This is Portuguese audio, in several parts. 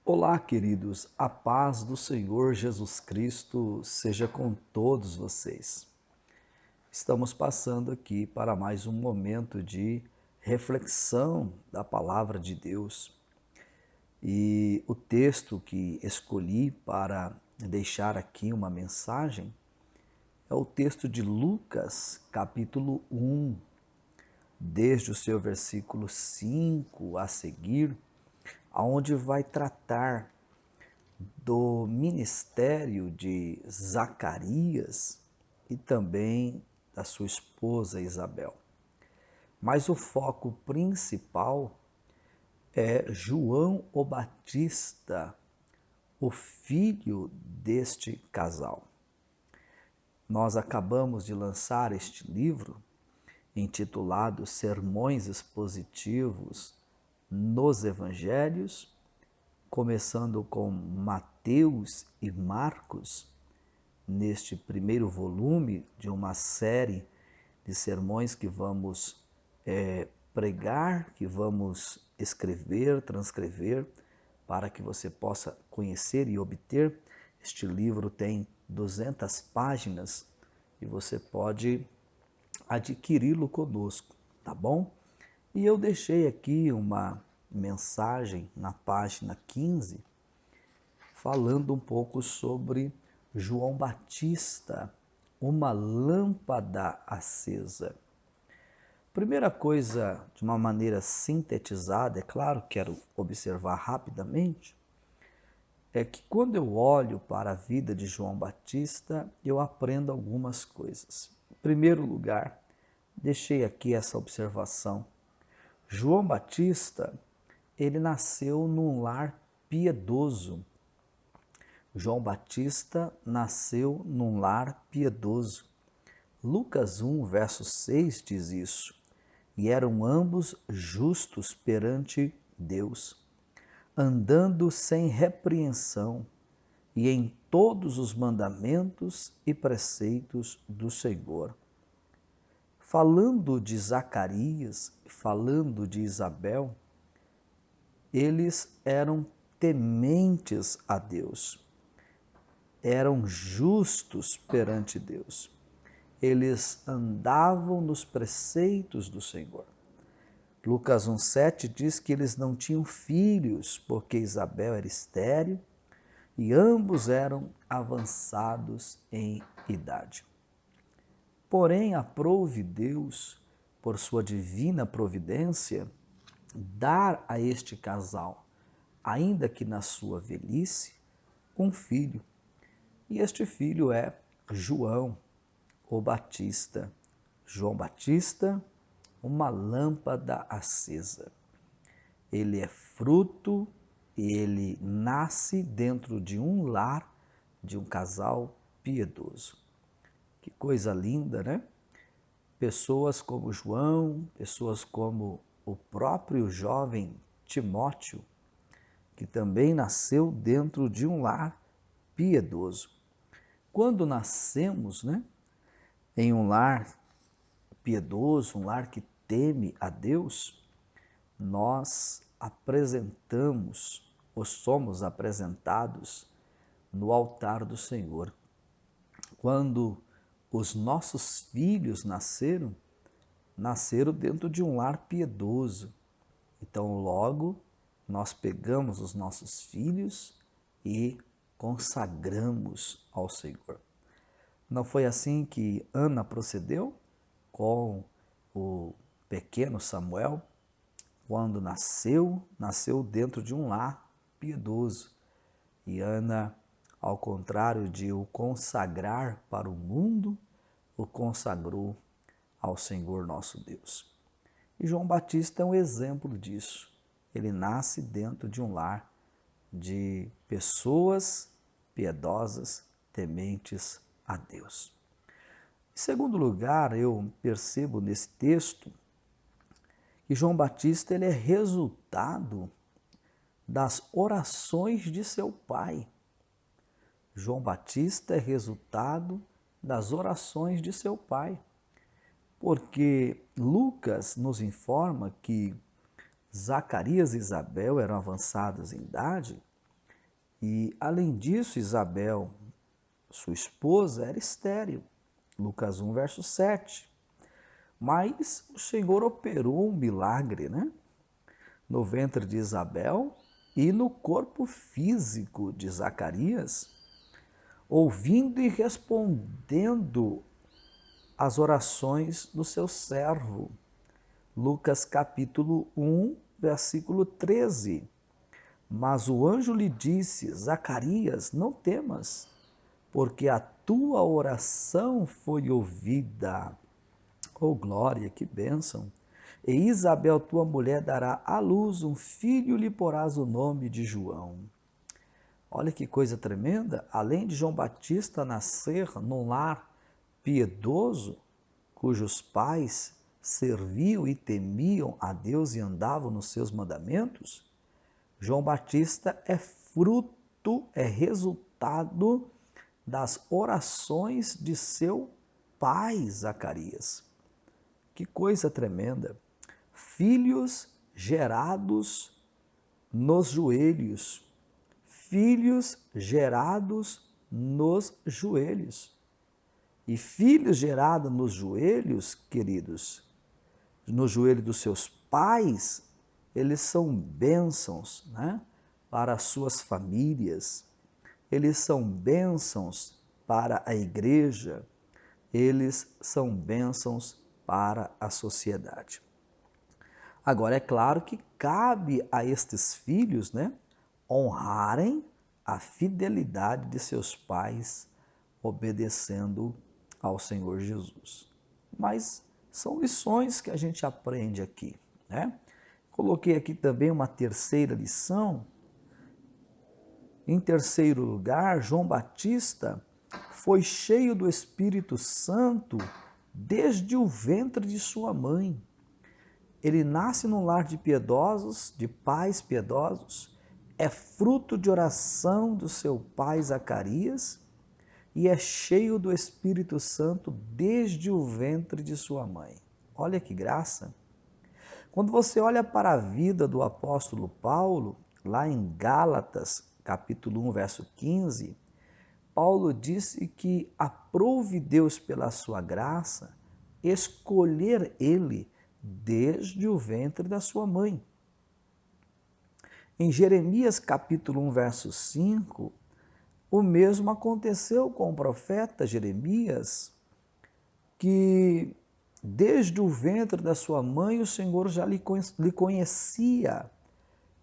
Olá, queridos, a paz do Senhor Jesus Cristo seja com todos vocês. Estamos passando aqui para mais um momento de reflexão da palavra de Deus. E o texto que escolhi para deixar aqui uma mensagem é o texto de Lucas, capítulo 1, desde o seu versículo 5 a seguir, aonde vai tratar do ministério de Zacarias e também da sua esposa Isabel. Mas o foco principal é João o Batista, o filho deste casal. Nós acabamos de lançar este livro intitulado Sermões Expositivos nos Evangelhos, começando com Mateus e Marcos, neste primeiro volume de uma série de sermões que vamos pregar, que vamos escrever, transcrever, para que você possa conhecer e obter. Este livro tem 200 páginas e você pode adquiri-lo conosco, tá bom? E eu deixei aqui uma mensagem na página 15, falando um pouco sobre João Batista, uma lâmpada acesa. Primeira coisa, de uma maneira sintetizada, é claro, quero observar rapidamente, é que quando eu olho para a vida de João Batista, eu aprendo algumas coisas. Em primeiro lugar, deixei aqui essa observação. João Batista, ele nasceu num lar piedoso. João Batista nasceu num lar piedoso. Lucas 1, verso 6 diz isso. E eram ambos justos perante Deus, andando sem repreensão e em todos os mandamentos e preceitos do Senhor. Falando de Zacarias, falando de Isabel, eles eram tementes a Deus, eram justos perante Deus. Eles andavam nos preceitos do Senhor. Lucas 1,7 diz que eles não tinham filhos, porque Isabel era estéril e ambos eram avançados em idade. Porém, aprouve Deus, por sua divina providência, dar a este casal, ainda que na sua velhice, um filho. E este filho é João o Batista. João Batista, uma lâmpada acesa. Ele é fruto e ele nasce dentro de um lar, de um casal piedoso. Que coisa linda, né? Pessoas como João, pessoas como o próprio jovem Timóteo, que também nasceu dentro de um lar piedoso. Quando nascemos, né, em um lar piedoso, um lar que teme a Deus, nós apresentamos ou somos apresentados no altar do Senhor. Quando os nossos filhos nasceram, nasceram dentro de um lar piedoso. Então, logo, nós pegamos os nossos filhos e consagramos ao Senhor. Não foi assim que Ana procedeu com o pequeno Samuel? Quando nasceu dentro de um lar piedoso. E Ana, ao contrário de o consagrar para o mundo, o consagrou ao Senhor nosso Deus. E João Batista é um exemplo disso. Ele nasce dentro de um lar de pessoas piedosas, tementes a Deus. Em segundo lugar, eu percebo nesse texto que João Batista ele é resultado das orações de seu pai. João Batista é resultado das orações de seu pai, porque Lucas nos informa que Zacarias e Isabel eram avançados em idade E, além disso, Isabel, sua esposa, era estéril. Lucas 1, verso 7. Mas o Senhor operou um milagre, né? No ventre de Isabel e no corpo físico de Zacarias, ouvindo e respondendo às orações do seu servo. Lucas capítulo 1, versículo 13. Mas o anjo lhe disse: Zacarias, não temas, porque a tua oração foi ouvida. Oh, glória, que bênção! E Isabel, tua mulher, dará à luz um filho e lhe porás o nome de João. Olha que coisa tremenda! Além de João Batista nascer num lar piedoso, cujos pais serviam e temiam a Deus e andavam nos seus mandamentos, João Batista é fruto, é resultado das orações de seu pai Zacarias. Que coisa tremenda! Filhos gerados nos joelhos. Filhos gerados nos joelhos. E filhos gerados nos joelhos, queridos, no joelho dos seus pais, eles são bênçãos, né, para as suas famílias, eles são bênçãos para a igreja, eles são bênçãos para a sociedade. Agora, é claro que cabe a estes filhos, né, honrarem a fidelidade de seus pais, obedecendo ao Senhor Jesus. Mas são lições que a gente aprende aqui, né? Coloquei aqui também uma terceira lição. Em terceiro lugar, João Batista foi cheio do Espírito Santo desde o ventre de sua mãe. Ele nasce num lar de piedosos, de pais piedosos, é fruto de oração do seu pai Zacarias e é cheio do Espírito Santo desde o ventre de sua mãe. Olha que graça! Quando você olha para a vida do apóstolo Paulo, lá em Gálatas, capítulo 1, verso 15, Paulo disse que aprove Deus pela sua graça escolher ele desde o ventre da sua mãe. Em Jeremias capítulo 1, verso 5, o mesmo aconteceu com o profeta Jeremias, que desde o ventre da sua mãe o Senhor já lhe conhecia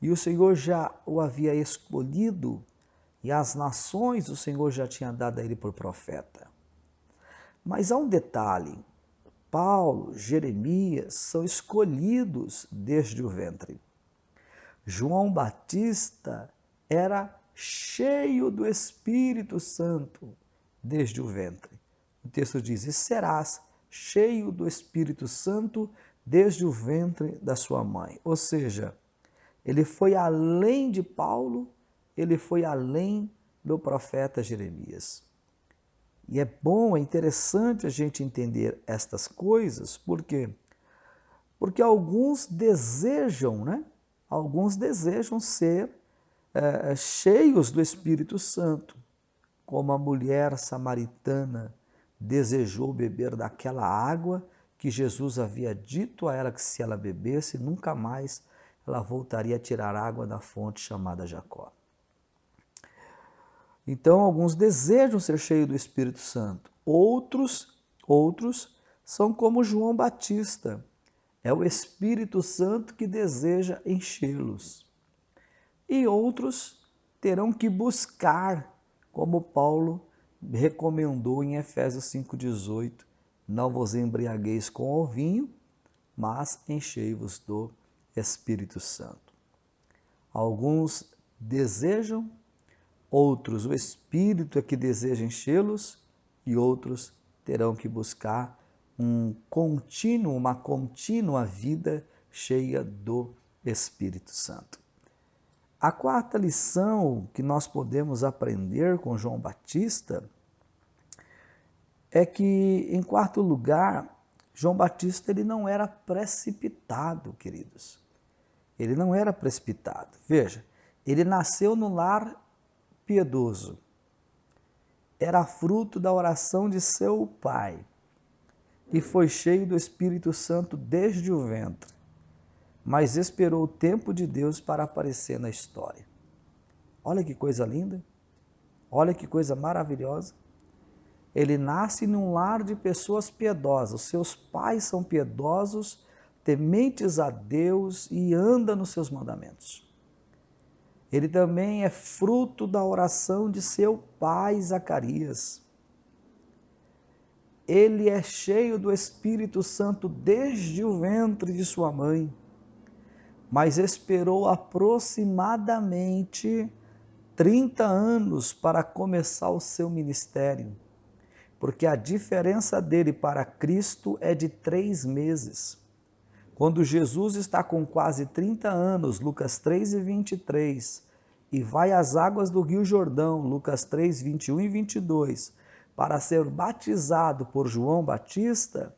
e o Senhor já o havia escolhido e as nações o Senhor já tinha dado a ele por profeta. Mas há um detalhe: Paulo, Jeremias são escolhidos desde o ventre. João Batista era cheio do Espírito Santo desde o ventre. O texto diz: e serás cheio do Espírito Santo desde o ventre da sua mãe. Ou seja, ele foi além de Paulo, ele foi além do profeta Jeremias. E é bom, é interessante a gente entender estas coisas, por quê? Porque alguns desejam, né? Alguns desejam ser cheios do Espírito Santo, como a mulher samaritana desejou beber daquela água que Jesus havia dito a ela que se ela bebesse, nunca mais ela voltaria a tirar água da fonte chamada Jacó. Então, alguns desejam ser cheios do Espírito Santo. Outros são como João Batista. É o Espírito Santo que deseja enchê-los. E outros terão que buscar, como Paulo recomendou em Efésios 5,18, não vos embriagueis com o vinho, mas enchei-vos do Espírito Santo. Alguns desejam, outros o Espírito é que deseja enchê-los, e outros terão que buscar uma contínua vida cheia do Espírito Santo. A quarta lição que nós podemos aprender com João Batista é que, em quarto lugar, João Batista ele não era precipitado, queridos. Ele não era precipitado. Veja, ele nasceu no lar piedoso. Era fruto da oração de seu pai e foi cheio do Espírito Santo desde o ventre, mas esperou o tempo de Deus para aparecer na história. Olha que coisa linda, olha que coisa maravilhosa. Ele nasce num lar de pessoas piedosas, seus pais são piedosos, tementes a Deus e anda nos seus mandamentos. Ele também é fruto da oração de seu pai Zacarias. Ele é cheio do Espírito Santo desde o ventre de sua mãe, mas esperou aproximadamente 30 anos para começar o seu ministério, porque a diferença dele para Cristo é de 3 meses. Quando Jesus está com quase 30 anos, Lucas 3:23, e vai às águas do Rio Jordão, Lucas 3:21 e 22, para ser batizado por João Batista,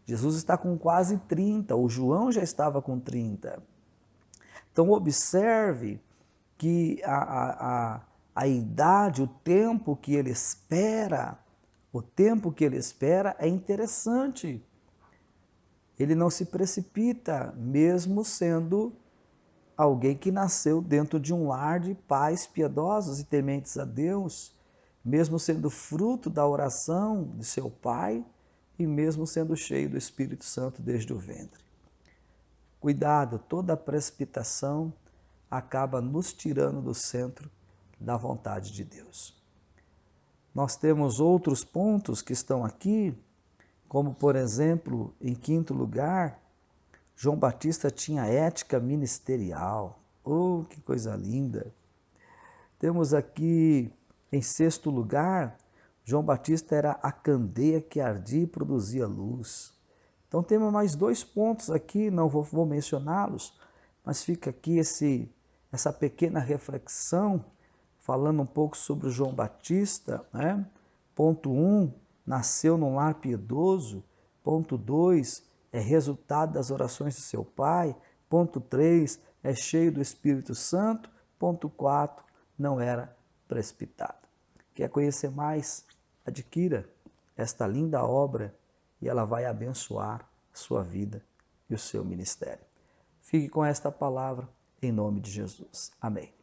Jesus está com quase 30, o João já estava com 30. Então observe que a idade, o tempo que ele espera, é interessante. Ele não se precipita, mesmo sendo alguém que nasceu dentro de um lar de pais piedosos e tementes a Deus, mesmo sendo fruto da oração de seu pai e mesmo sendo cheio do Espírito Santo desde o ventre. Cuidado, toda precipitação acaba nos tirando do centro da vontade de Deus. Nós temos outros pontos que estão aqui, como por exemplo, em quinto lugar, João Batista tinha ética ministerial. Oh, que coisa linda! Temos aqui, em sexto lugar, João Batista era a candeia que ardia e produzia luz. Então temos mais 2 pontos aqui, não vou mencioná-los, mas fica aqui essa pequena reflexão, falando um pouco sobre o João Batista, né? Ponto 1, nasceu num lar piedoso. Ponto 2, é resultado das orações de seu pai. Ponto 3, é cheio do Espírito Santo. Ponto 4, não era precipitado. Quer conhecer mais? Adquira esta linda obra e ela vai abençoar a sua vida e o seu ministério. Fique com esta palavra em nome de Jesus. Amém.